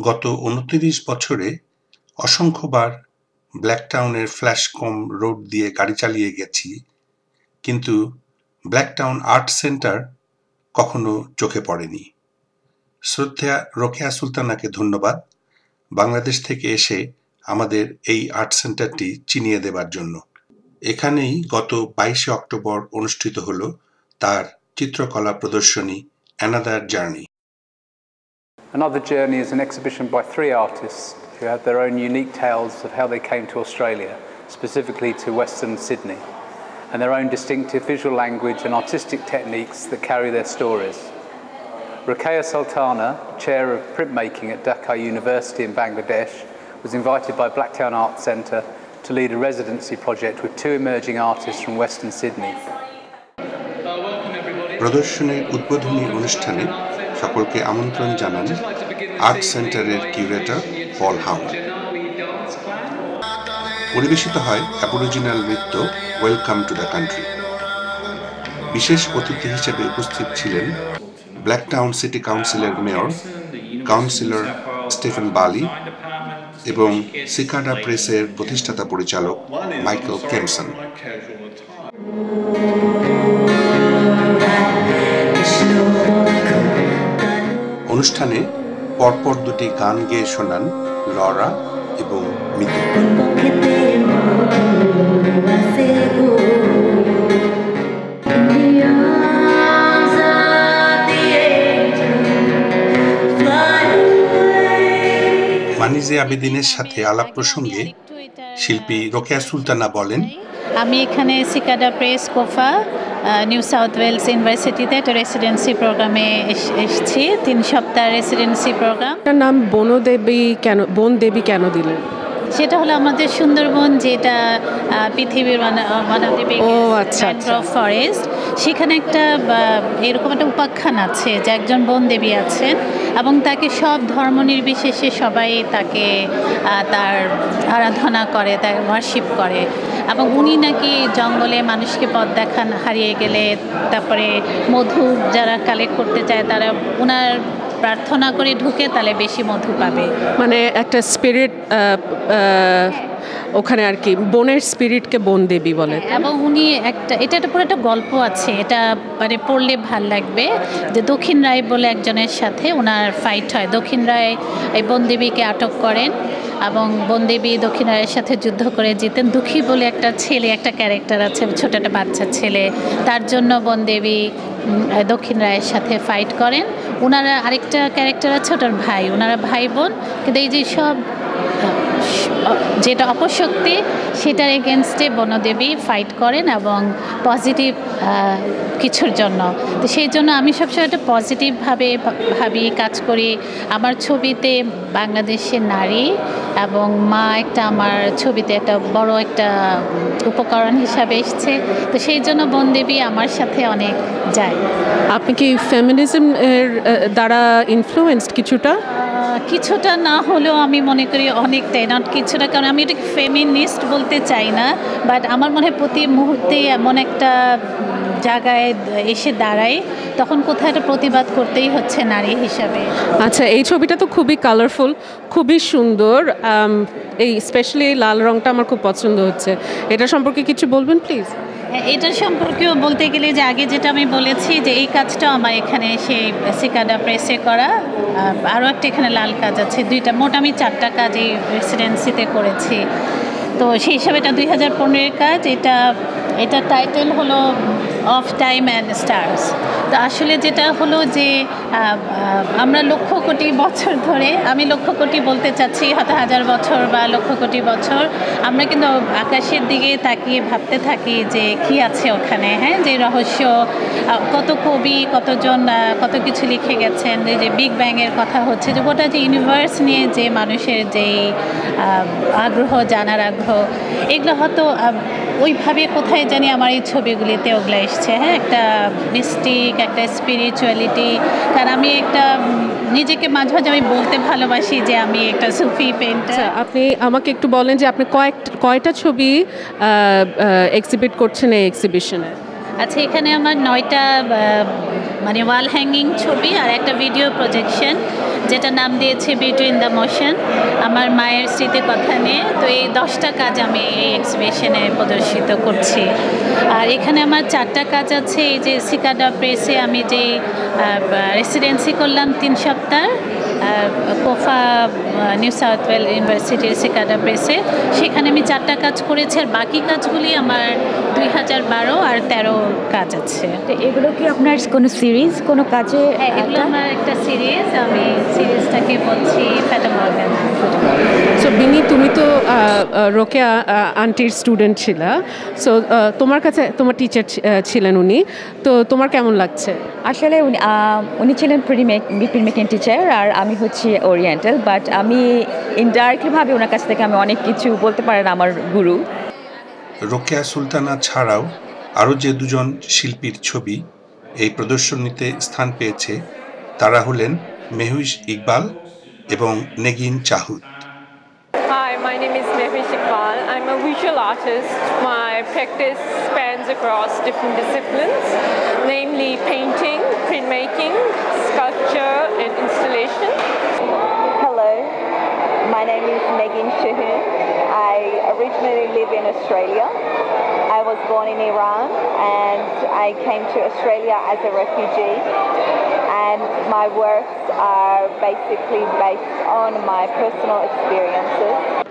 গত ২৯ বছরে অসংখ্যবার ব্ল্যাকটাউনের ফ্ল্যাশকম রোড দিয়ে গাড়ি চালিয়ে গেছি, কিন্তু ব্ল্যাকটাউন আর্ট সেন্টার কখনো চোখে পড়েনি। শ্রদ্ধেয়া রোকেয়া সুলতানাকে ধন্যবাদ বাংলাদেশ থেকে এসে আমাদের এই আর্ট সেন্টারটি চিনিয়ে দেবার জন্য। এখানেই গত ২২শে অক্টোবর অনুষ্ঠিত হল তার চিত্রকলা প্রদর্শনী another journey. Another Journey is an exhibition by 3 artists who have their own unique tales of how they came to Australia, specifically to Western Sydney, and their own distinctive visual language and artistic techniques that carry their stories. Rokeya Sultana, Chair of Printmaking at Dhaka University in Bangladesh, was invited by Blacktown Art Centre to lead a residency project with 2 emerging artists from Western Sydney. প্রদর্শনীর উদ্বোধনী অনুষ্ঠানে সকলকে আমন্ত্রণ জানান art সেন্টারের curator পল Howard. পরিবেশিত হয় aboriginal নৃত্য ওয়েলকাম টু দ্য কান্ট্রি। বিশেষ অতিথি হিসেবে উপস্থিত ছিলেন ব্ল্যাকটাউন সিটি কাউন্সিলের মেয়র কাউন্সিলর স্টিফেন বালি এবং সিকাডা প্রেসের প্রতিষ্ঠাতা পরিচালক মাইকেল কেমসন। অনুষ্ঠানে পরপর 2টি গান গেয়ে শোনান লরা এবং মিতু। মানিজে আবেদিনের সাথে আলাপ প্রসঙ্গে শিল্পী রোকেয়া সুলতানা বলেন, আমি এখানে সিকাডা প্রেস কোফা নিউ সাউথ ওয়েলস ইউনিভার্সিটিতে একটা রেসিডেন্সি প্রোগ্রামে এসেছি। 3 সপ্তাহ রেসিডেন্সি প্রোগ্রাম। তার নাম বনদেবী কেন দিলেন? সেটা হলো আমাদের সুন্দরবন, যেটা পৃথিবীর one of the biggest mangrove forest. সেখানে একটা এরকম একটা উপাখ্যান আছে যে একজন বনদেবী আছেন এবং তাকে সব ধর্ম নির্বিশেষে সবাই তাকে তার আরাধনা করে, তার ওয়ার্শিপ করে। এবং উনি নাকি জঙ্গলে মানুষকে পথ দেখান হারিয়ে গেলে, তারপরে মধু যারা কালেক্ট করতে চায় তারা ওনার প্রার্থনা করে ঢুকে তাহলে বেশি মধু পাবে। মানে একটা স্পিরিট ওখানে আর কি, বনের স্পিরিটকে বনদেবী বলে। এবং উনি এটা পুরো একটা গল্প আছে, এটা মানে পড়লে ভাল লাগবে। যে দক্ষিণ রায় বলে একজনের সাথে ওনার ফাইট হয়। দক্ষিণ রায় এই বনদেবীকে আটক করেন এবং বনদেবী দক্ষিণ রায়ের সাথে যুদ্ধ করে জিতেন। দুঃখী বলে একটা ছেলে, একটা ক্যারেক্টার আছে, ছোট একটা বাচ্চা ছেলে, তার জন্য বনদেবী দক্ষিণ রায়ের সাথে ফাইট করেন। ওনারা আরেকটা ক্যারেক্টার আছে, ওটার ভাই, ওনারা ভাই বোন। কিন্তু এই যে সব যেটা অপশক্তি সেটার এগেনস্টে বনদেবী ফাইট করেন এবং পজিটিভ কিছুর জন্য। তো সেই জন্য আমি সবসময় একটা পজিটিভভাবে ভাবি, কাজ করি। আমার ছবিতে বাংলাদেশের নারী এবং মা একটা আমার ছবিতে একটা বড় একটা উপকরণ হিসাবে এসছে। তো সেই জন্য বনদেবী আমার সাথে অনেক যায়। আপনি কি ফেমিনিজম এর দ্বারা ইনফ্লুয়েন্সড কিছুটা না হলেও আমি মনে করি অনেকটাই, নট কিছুটা, কারণ আমি এটাকে ফেমিনিস্ট বলতে চাই না, বাট আমার মনে হয় প্রতি মুহূর্তে এমন একটা জায়গায় এসে দাঁড়াই, তখন কোথাও একটা প্রতিবাদ করতেই হচ্ছে নারী হিসাবে। আচ্ছা, এই ছবিটা তো খুবই কালারফুল, খুবই সুন্দর। এই স্পেশালি এই লাল রংটা আমার খুব পছন্দ হচ্ছে। এটা সম্পর্কে কিছু বলবেন প্লিজ? এটার সম্পর্কেও বলতে গেলে যে আগে যেটা আমি বলেছি যে এই কাজটাও আমার এখানে সেই সিকাডা প্রেসে করা, আরও একটা এখানে লাল কাজ আছে, 2টা, মোট আমি 4টা কাজ এই রেসিডেন্সিতে করেছি। তো সেই হিসাবে এটা 2015-এর কাজ। এটা টাইটেল হলো অফ টাইম অ্যান্ড স্টার্স। তো আসলে যেটা হলো যে আমরা লক্ষ কোটি বছর ধরে, আমি লক্ষ কোটি বলতে চাচ্ছি, হয়তো 1000 বছর বা লক্ষ কোটি বছর, আমরা কিন্তু আকাশের দিকে তাকিয়ে ভাবতে থাকি যে কি আছে ওখানে, হ্যাঁ, যে রহস্য। কত কবি, কতজন কত কিছু লিখে গেছেন। যে বিগ ব্যাংয়ের কথা হচ্ছে, যে গোটা যে ইউনিভার্স নিয়ে যে মানুষের যেই আগ্রহ, জানার আগ্রহ, এগুলো হয়তো ওইভাবে কোথায় জানি আমার এই ছবিগুলিতে ওগুলো এসছে। হ্যাঁ, একটা মিস্টিক, একটা স্পিরিচুয়ালিটি। কারণ আমি একটা নিজেকে মাঝে মাঝে আমি বলতে ভালোবাসি যে আমি একটা সুফি পেইন্টার। আপনি আমাকে একটু বলেন যে আপনি কয়টা ছবি এক্সিবিট করছেন এই এক্সিবিশনে? আচ্ছা, এখানে আমার 9টা মানে ওয়াল হ্যাঙ্গিং ছবি আর একটা ভিডিও প্রজেকশন। যেটা নাম দিয়েছে বিউটি ইন দ্য মোশন, আমার মায়ের স্মৃতি কথা নিয়ে। তো এই 10টা কাজ আমি এই এক্সিবিশনে প্রদর্শিত করছি। আর এখানে আমার 4টা কাজ আছে। এই যে সিকাডা প্রেসে আমি যে রেসিডেন্সি করলাম 3 সপ্তাহ কোফা নিউ সাউথ ওয়েল ইউনিভার্সিটির সিকাডা প্রেসে, সেখানে আমি 4টা কাজ করেছি। আর বাকি কাজগুলি আমার 2012 আর 13 কাজ আছে। তো এগুলো কি আপনার কোনো সিরিজ, কোনো কাজে? হ্যাঁ, এগুলো আমার একটা সিরিজ। আমি সিরিজটাকে বলছি ফাতা মর্গান। সো বিনি, তুমি তো রোকেয়া আন্টির স্টুডেন্ট ছিলা, সো তোমার কাছে তোমার টিচার ছিলেন উনি, তো তোমার কেমন লাগছে? আসলে উনি ছিলেন প্রিমেকিং টিচার, আর আমি হচ্ছি ওরিয়েন্টাল, বাট আমি ইনডাইরেক্টলিভাবে ওনার কাছ থেকে আমি অনেক কিছু বলতে পারেন, আমার গুরু। রোকেয়া সুলতানা ছাড়াও আরও যে দুজন শিল্পীর ছবি এই প্রদর্শনীতে স্থান পেয়েছে তারা হলেন মেহউশ ইকবাল এবং Negin চাহুদ। Hi, my name is Mehwish Iqbal. I'm a visual artist. My practice spans across different disciplines, namely painting, printmaking, sculpture, and installation. Hello, my name is Negin Shaheen. I originally live in Australia. I was born in Iran and I came to Australia as a refugee. And my works are basically based on my personal experiences.